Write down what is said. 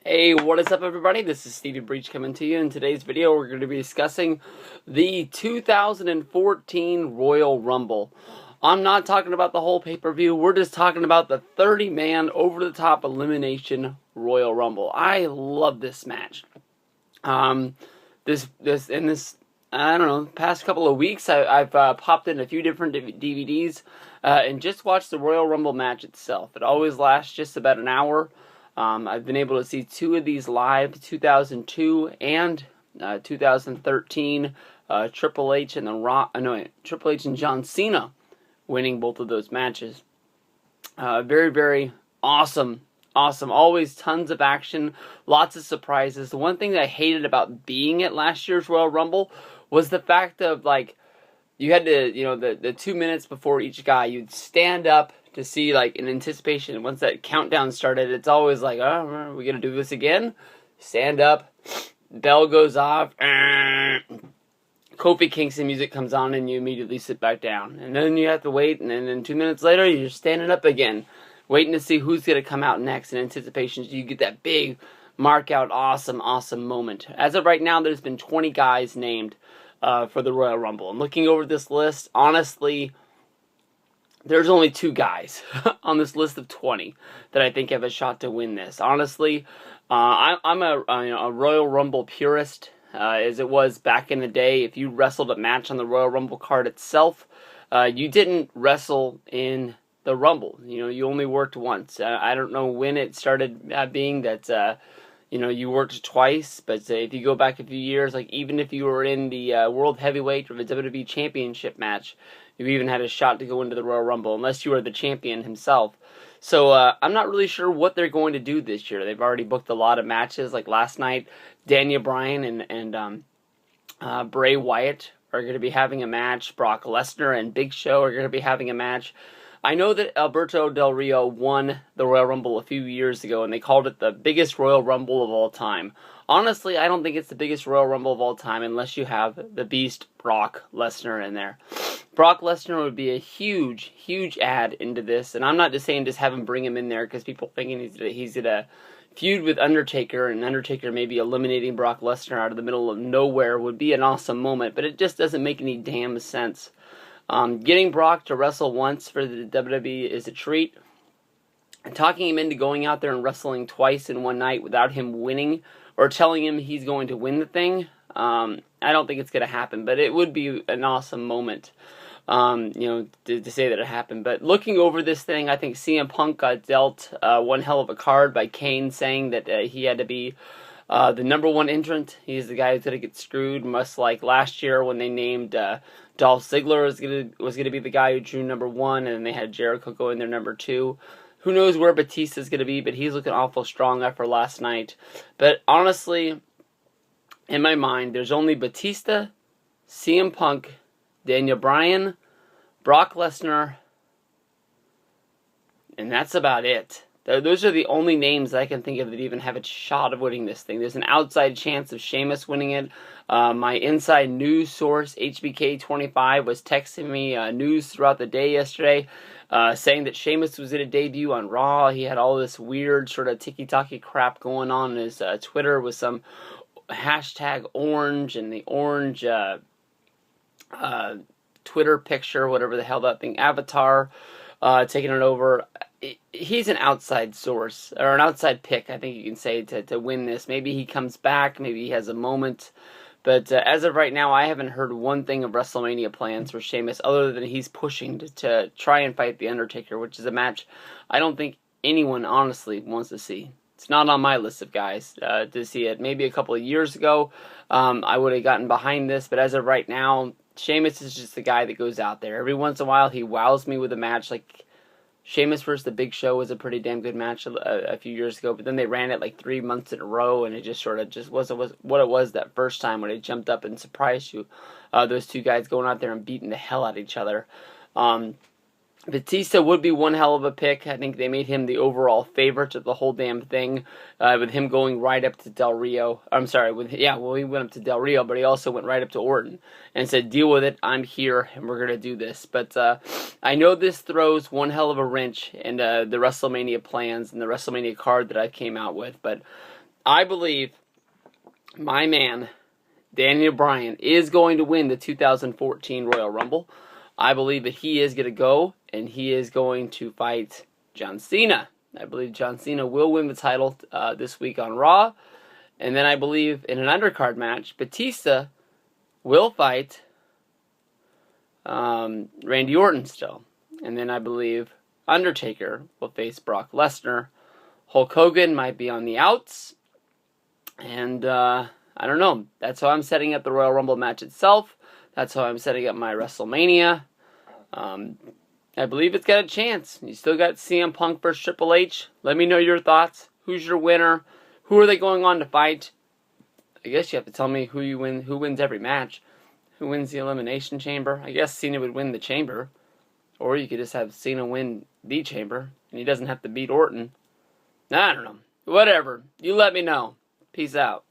Hey, what is up everybody? This is Stevie Breach coming to you. In today's video, we're going to be discussing the 2014 Royal Rumble. I'm not talking about the whole pay-per-view. We're just talking about the 30-man over-the-top elimination Royal Rumble. I love this match. I don't know, past couple of weeks, I've popped in a few different DVDs and just watched the Royal Rumble match itself. It always lasts just about an hour. I've been able to see two of these live, 2002 and 2013. Triple H and John Cena winning both of those matches. Very, very awesome. Always tons of action, lots of surprises. The one thing that I hated about being at last year's Royal Rumble was the fact of, like, you had to, the 2 minutes before each guy, you'd stand up to see, like, in anticipation. Once that countdown started, it's always like, oh, are we going to do this again? Stand up, bell goes off, Kofi Kingston music comes on, and you immediately sit back down. And then you have to wait, and then 2 minutes later, you're standing up again, waiting to see who's going to come out next in anticipation. So you get that big, mark-out, awesome moment. As of right now, there's been 20 guys named for the Royal Rumble. And looking over this list, honestly, there's only 2 guys on this list of 20 that I think have a shot to win this. Honestly, I'm a Royal Rumble purist, as it was back in the day. If you wrestled a match on the Royal Rumble card itself, you didn't wrestle in the Rumble. You only worked once. I don't know when it started being that, you worked twice, but if you go back a few years, like even if you were in the World Heavyweight or the WWE Championship match, you even had a shot to go into the Royal Rumble, unless you were the champion himself. So I'm not really sure what they're going to do this year. They've already booked a lot of matches. Like last night, Daniel Bryan and Bray Wyatt are going to be having a match. Brock Lesnar and Big Show are going to be having a match. I know that Alberto Del Rio won the Royal Rumble a few years ago, and they called it the biggest Royal Rumble of all time. Honestly, I don't think it's the biggest Royal Rumble of all time unless you have the Beast Brock Lesnar in there. Brock Lesnar would be a huge add into this, and I'm not just saying just have him bring him in there because people thinking he's gonna feud with Undertaker, and Undertaker maybe eliminating Brock Lesnar out of the middle of nowhere would be an awesome moment, but it just doesn't make any damn sense. Getting Brock to wrestle once for the WWE is a treat. And talking him into going out there and wrestling twice in one night without him winning or telling him he's going to win the thing, I don't think it's going to happen. But it would be an awesome moment, to say that it happened. But looking over this thing, I think CM Punk got dealt one hell of a card by Kane saying that he had to be the number one entrant. He's the guy who's going to get screwed, much like last year when they named Dolph Ziggler was going to be the guy who drew number 1, and then they had Jericho go in there number 2. Who knows where Batista's going to be, but he's looking awful strong after last night. But honestly, in my mind, there's only Batista, CM Punk, Daniel Bryan, Brock Lesnar, and that's about it. Those are the only names that I can think of that even have a shot of winning this thing. There's an outside chance of Sheamus winning it. My inside news source, HBK25, was texting me news throughout the day yesterday, saying that Sheamus was going to debut on Raw. He had all this weird sort of tiki-taki crap going on his Twitter with some hashtag orange and the orange Twitter picture, whatever the hell that thing, avatar, taking it over. He's an outside source, or an outside pick, I think you can say, to win this. Maybe he comes back, maybe he has a moment. But as of right now, I haven't heard one thing of WrestleMania plans for Sheamus, other than he's pushing to try and fight The Undertaker, which is a match I don't think anyone honestly wants to see. It's not on my list of guys to see it. Maybe a couple of years ago, I would have gotten behind this, but as of right now, Sheamus is just the guy that goes out there. Every once in a while, he wows me with a match. Like Sheamus versus The Big Show was a pretty damn good match a few years ago, but then they ran it like 3 months in a row, and it just sort of wasn't what it was that first time when it jumped up and surprised you. Those two guys going out there and beating the hell out of each other. Batista would be one hell of a pick. I think they made him the overall favorite of the whole damn thing, with him going right up to Del Rio. I'm sorry, he went up to Del Rio, but he also went right up to Orton and said, "Deal with it. I'm here, and we're gonna do this." But I know this throws one hell of a wrench in the WrestleMania plans and the WrestleMania card that I came out with. But I believe my man, Daniel Bryan, is going to win the 2014 Royal Rumble. I believe that he is going to go, and he is going to fight John Cena. I believe John Cena will win the title this week on Raw. And then I believe in an undercard match, Batista will fight Randy Orton still. And then I believe Undertaker will face Brock Lesnar. Hulk Hogan might be on the outs. And I don't know. That's how I'm setting up the Royal Rumble match itself. That's how I'm setting up my WrestleMania. I believe it's got a chance. You still got CM Punk versus Triple H. Let me know your thoughts. Who's your winner? Who are they going on to fight? I guess you have to tell me who wins every match. Who wins the Elimination Chamber? I guess Cena would win the Chamber. Or you could just have Cena win the Chamber. And he doesn't have to beat Orton. I don't know. Whatever. You let me know. Peace out.